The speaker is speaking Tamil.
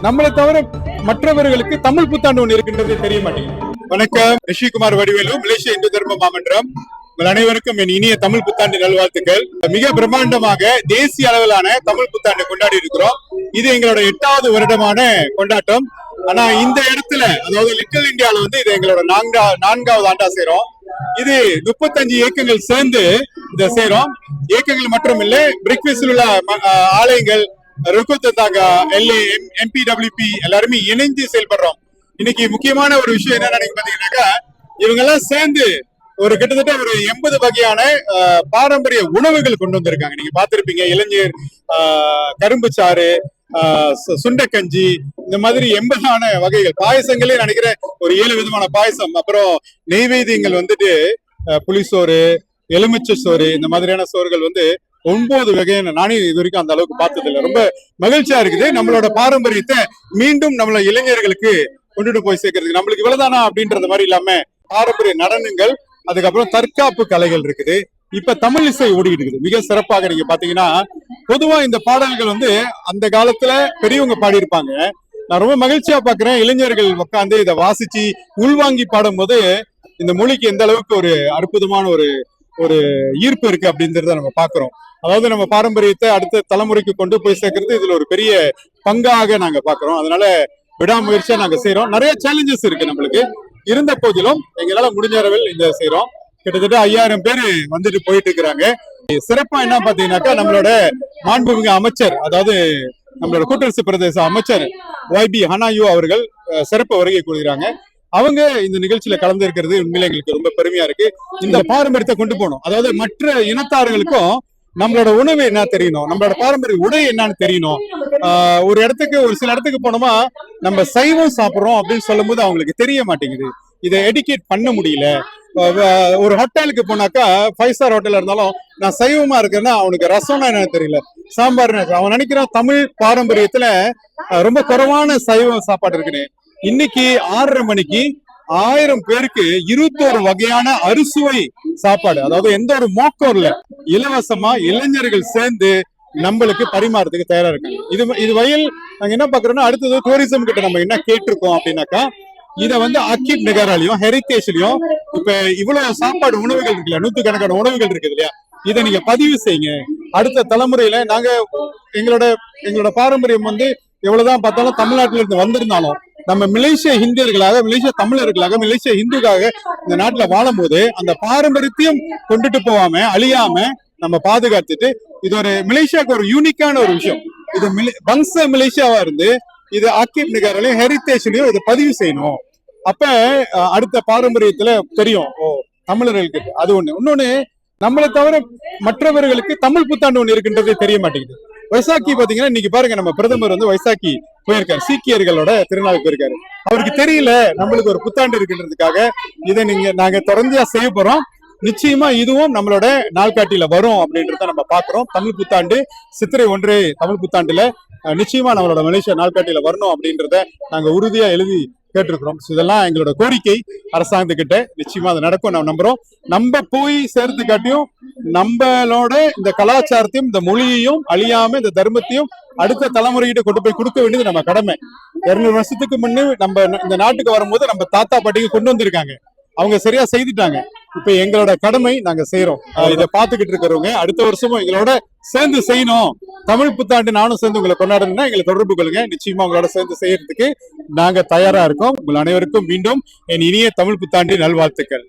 நம்மளை தவிர மற்றவர்களுக்கு தமிழ் புத்தாண்டு ஒன்று இருக்கின்றது தெரிய மாட்டேங்குது. வணக்கம், ரிஷிகுமார் வடிவேலு, மலேசிய இந்து தர்ம மாமன்றம். உங்கள் அனைவருக்கும் என் இனிய தமிழ் புத்தாண்டு நல்வாழ்த்துக்கள். மிக பிரம்மாண்டமாக தேசிய அளவிலான தமிழ் புத்தாண்டு கொண்டாடி இருக்கிறோம். இது எங்களோட 8வது வருடமான கொண்டாட்டம். ஆனா இந்த இடத்துல, அதாவது லிட்டில் இந்தியால இது எங்களோட 4வது ஆண்டா செய்றோம். இது 35 இயக்கங்கள் சேர்ந்து இதை செய்றோம். இயக்கங்கள் மட்டும் இல்லை, பிரிக்விஸில் உள்ள ஆலயங்கள், MPWP எல்லாருமே இணைந்து செயல்படுறோம். இன்னைக்கு முக்கியமான ஒரு விஷயம் என்னன்னு பாத்தீங்கன்னாக்கா, இவங்க எல்லாம் சேர்ந்து ஒரு கிட்டத்தட்ட ஒரு 80 வகையான பாரம்பரிய உணவுகள் கொண்டு வந்திருக்காங்க. நீங்க பாத்திருப்பீங்க, இளைஞர் கரும்பு சாறு, சுண்டக்கஞ்சி, இந்த மாதிரி 80 வகைகள் பாயசங்களே நினைக்கிறேன். ஒரு 7 விதமான பாயசம், அப்புறம் நெய்வேத்தியங்கள் புளிசோறு, எலுமிச்சை சோறு, இந்த மாதிரியான சோறுகள் 9 வகையான. நானே இது வரைக்கும் அந்த அளவுக்கு பார்த்தது இல்லை. ரொம்ப மகிழ்ச்சியா இருக்குது. நம்மளோட பாரம்பரியத்தை மீண்டும் நம்மள இளைஞர்களுக்கு கொண்டுட்டு போய் சேர்க்கறதுக்கு. நம்மளுக்கு இவ்வளவுதானா அப்படின்றது மாதிரி இல்லாம பாரம்பரிய நடனங்கள், அதுக்கப்புறம் தற்காப்பு கலைகள் இருக்குது. இப்ப தமிழ் இசை ஓடிக்கிட்டு இருக்குது மிக சிறப்பாக. நீங்க பாத்தீங்கன்னா, பொதுவா இந்த பாடல்கள் அந்த காலத்துல பெரியவங்க பாடியிருப்பாங்க. நான் ரொம்ப மகிழ்ச்சியா பாக்குறேன், இளைஞர்கள் உட்காந்து இதை வாசிச்சு உள்வாங்கி பாடும் போது இந்த மொழிக்கு எந்த அளவுக்கு ஒரு அற்புதமான ஒரு ஈர்ப்பு இருக்கு அப்படின்றத நம்ம பாக்குறோம். அதாவது நம்ம பாரம்பரியத்தை அடுத்த தலைமுறைக்கு கொண்டு போய் சேர்க்கறது இதுல ஒரு பெரிய பங்காக நாங்க பாக்குறோம். அதனால விடாமுயற்சியா நாங்க செய்யறோம். நிறைய சேலஞ்சஸ் இருக்கு நம்மளுக்கு. இருந்த போதிலும் எங்களால முடிஞ்ச அளவில் இந்த செய்யறோம். கிட்டத்தட்ட 5000 பேர் போயிட்டு இருக்கிறாங்க. சிறப்பா என்ன பாத்தீங்கன்னாக்கா, நம்மளோட மாண்புமிகு அமைச்சர், அதாவது நம்மளோட கூட்டரசு பிரதேச அமைச்சர் YB ஹனாயு அவர்கள் சிறப்பு வருகை கூறுகிறாங்க. அவங்க இந்த நிகழ்ச்சியில கலந்து இருக்கிறது உண்மையில எங்களுக்கு ரொம்ப பெருமையா இருக்கு. இந்த பாரம்பரியத்தை கொண்டு போகணும். அதாவது மற்ற இனத்தார்களுக்கும் நம்மளோட உணவு என்ன தெரியணும், நம்மளோட பாரம்பரிய உடை என்னன்னு தெரியணும். ஒரு சில இடத்துக்கு போனோமா நம்ம சைவம் சாப்பிடுறோம் அப்படின்னு சொல்லும் போது அவங்களுக்கு தெரிய மாட்டேங்குது. இதை எடுக்கேட் பண்ண முடியல. ஒரு ஹோட்டலுக்கு போனாக்கா, 5 ஸ்டார் ஹோட்டல் இருந்தாலும் நான் சைவமா இருக்கேன்னா அவனுக்கு ரசம்னா என்னன்னு தெரியல, சாம்பார். அவன் நினைக்கிறான் தமிழ் பாரம்பரியத்துல ரொம்ப குறைவான சைவ சாப்பாடு இருக்குன்னு. இன்னைக்கு 6:30 மணிக்கு 1000 பேருக்கு 21 வகையான அறுசுவை சாப்பாடு, அதாவது எந்த ஒரு மோக்கம் இல்ல, இலவசமா இளைஞர்கள் சேர்ந்து நம்மளுக்கு பரிமாறதுக்கு தயாரா இருக்காங்க. இது வயல் நாங்க என்ன பாக்குறோம்னா, அடுத்தது டூரிசம் கிட்ட நம்ம என்ன கேட்டிருக்கோம் அப்படின்னாக்கா, இதை அக்கீப் நிகராலையும் ஹெரிட்டேஜ்லயும் இப்ப இவ்வளவு சாப்பாடு உணவுகள் இருக்குல்ல, 100கணக்கான உணவுகள் இருக்குது இல்லையா, இதை நீங்க பதிவு செய்யுங்க. அடுத்த தலைமுறையில நாங்க எங்களோட பாரம்பரியம் எவ்வளவுதான் பார்த்தாலும் தமிழ்நாட்டில இருந்து வந்திருந்தாலும், நம்ம மலேசிய இந்தியர்களாக, மலேசிய தமிழர்களாக, மலேசிய இந்துக்காக இந்த நாட்டுல வாழும் போது அந்த பாரம்பரியத்தையும் கொண்டுட்டு போகாம அழியாம நம்ம பாதுகாத்துட்டு, இது ஒரு மலேசியாவுக்கு ஒரு யூனிக்கான ஒரு விஷயம். இது வம்ச மலேசியாவா இருந்து இது ஆக்கிப் நிகராலையும் ஹெரிட்டேஜ்லயும் இதை பதிவு செய்யணும். அப்ப அடுத்த பாரம்பரியத்துல தெரியும், தமிழர்களுக்கு அது ஒண்ணு. இன்னொன்னு, நம்மளை தவிர மற்றவர்களுக்கு தமிழ் புத்தாண்டு ஒண்ணு இருக்கின்றது தெரிய மாட்டேங்குது. வைசாக்கி பாத்தீங்கன்னா, இன்னைக்கு பாருங்க, நம்ம பிரதமர் வைசாக்கி போயிருக்காரு, சீக்கியர்களோட திருநாளுக்கு போயிருக்காரு. அவருக்கு தெரியல நம்மளுக்கு ஒரு புத்தாண்டு இருக்கின்றதுக்காக இதை நாங்க தொடர்ந்து செய்ய போறோம். நிச்சயமா இதுவும் நம்மளோட நாள்காட்டியில வரும் அப்படின்றத நம்ம பாக்குறோம். தமிழ் புத்தாண்டு சித்திரை 1 தமிழ் புத்தாண்டுல நிச்சயமா நம்மளோட மலேசியா நாள்காட்டியில வரணும் அப்படின்றத நாங்க உறுதியா எழுதி கேட்டிருக்கிறோம். இதெல்லாம் எங்களோட கோரிக்கை அரசாங்கத்துக்கிட்ட. நிச்சயமா அது நடக்கும் நான் நம்புறோம். நம்ம போய் சேர்த்து காட்டியும் நம்மளோட இந்த கலாச்சாரத்தையும் இந்த மொழியையும் அழியாம இந்த தர்மத்தையும் அடுத்த தலைமுறைகிட்ட கொண்டு போய் கொடுக்க வேண்டியது நம்ம கடமை. 200 வருஷத்துக்கு முன்னே நம்ம இந்த நாட்டுக்கு வரும்போது நம்ம தாத்தா பாட்டிக்கு கொண்டு வந்திருக்காங்க, அவங்க சரியா செய்துட்டாங்க. இப்ப எங்களோட கடமை நாங்க செய்யறோம். இதை பாத்துக்கிட்டு இருக்கிறவங்க அடுத்த வருஷமும் எங்களோட சேர்ந்து செய்யணும், தமிழ் புத்தாண்டு நானும் சேர்ந்து உங்களை கொண்டாடணும்னா எங்களை தொடர்பு கொள்ளுங்க. நிச்சயமா உங்களோட சேர்ந்து செய்யறதுக்கு நாங்க தயாரா இருக்கோம். உங்கள் அனைவருக்கும் மீண்டும் என் இனிய தமிழ் புத்தாண்டு நல்வாழ்த்துக்கள்.